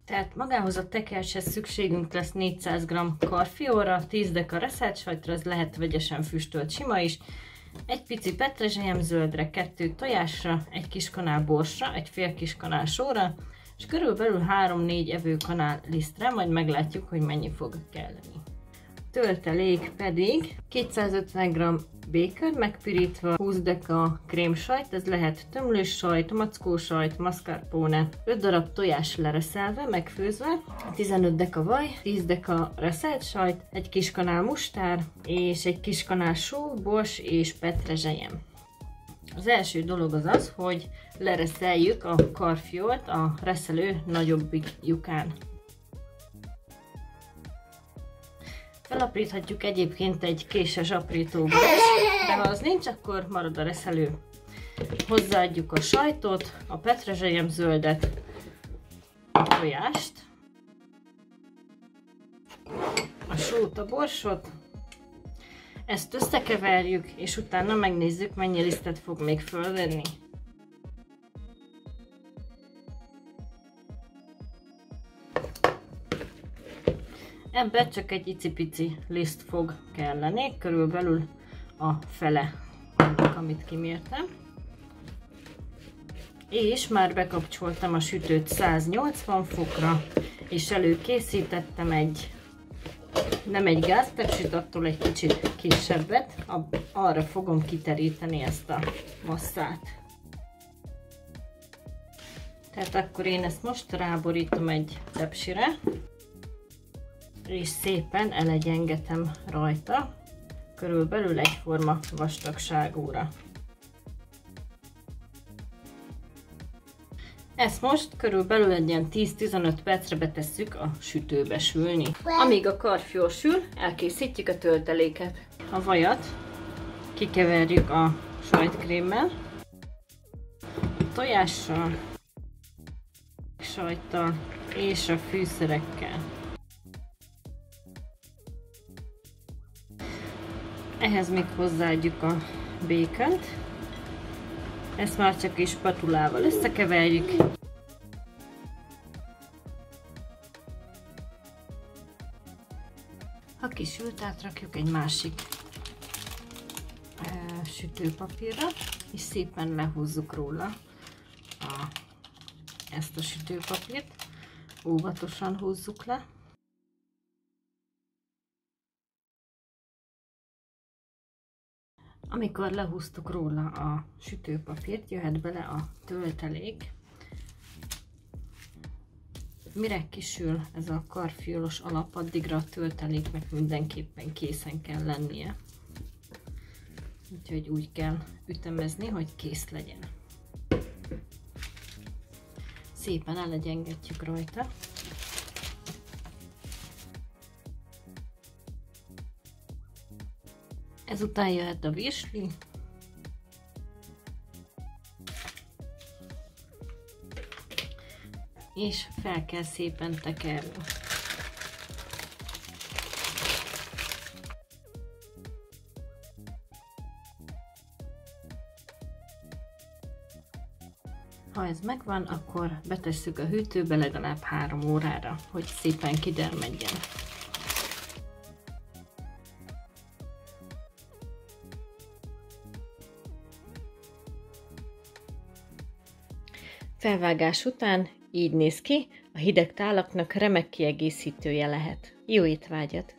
Tehát magához a tekercshez szükségünk lesz 400 g karfiolra, 10 deka reszelt sajtra, ez lehet vegyesen füstölt sima is, egy pici petrezselyem zöldre, 2 tojásra, egy kis kanál borsra, egy fél kis kanál sóra, és körülbelül 3-4 evőkanál lisztre, majd meglátjuk, hogy mennyi fog kelleni. Töltelék pedig 250 g bacon megpirítva, 20 deka krémsajt, ez lehet tömlős sajt, mackósajt, mascarpone, 5 darab tojás lereszelve, megfőzve, 15 deka vaj, 10 deka reszelt sajt, egy kis kanál mustár és egy kis kanál só, bors és petrezselyem. Az első dolog az az, hogy lereszeljük a karfiolt a reszelő nagyobbik lyukán. Felapríthatjuk egyébként egy késes aprítóval is, de ha az nincs, akkor marad a reszelő. Hozzáadjuk a sajtot, a petrezselyem zöldet, a tojást, a sót, a borsot. Ezt összekeverjük, és utána megnézzük, mennyi lisztet fog még fölvenni. Ebben csak egy icipici liszt fog kelleni, körülbelül a fele annak, amit kimértem. És már bekapcsoltam a sütőt 180 fokra, és előkészítettem nem egy gáztepsit, attól egy kicsit kisebbet, arra fogom kiteríteni ezt a masszát. Tehát akkor én ezt most ráborítom egy tepsire, és szépen elegyengetem rajta, körülbelül egyforma vastagságúra. Ezt most körülbelül egy ilyen 10-15 percre betesszük a sütőbe sülni. Amíg a karfiol sül, elkészítjük a tölteléket. A vajat kikeverjük a sajtkrémmel, tojással, sajttal és a fűszerekkel. Ehhez még hozzáadjuk a békont. Ezt már csak is spatulával összekeverjük. Ha kisült, átrakjuk egy másik sütőpapírra, és szépen lehúzzuk róla ezt a sütőpapírt. Óvatosan húzzuk le. Amikor lehúztuk róla a sütőpapírt, jöhet bele a töltelék. Mire kisül ez a karfiolos alap, addigra a tölteléknek mindenképpen készen kell lennie. Úgyhogy úgy kell ütemezni, hogy kész legyen. Szépen elegyengetjük rajta. Ezután jöhet a virsli. És fel kell szépen tekerni. Ha ez megvan, akkor betesszük a hűtőbe legalább 3 órára, hogy szépen kidermedjen. Felvágás után így néz ki, a hideg tálaknak remek kiegészítője lehet. Jó étvágyat!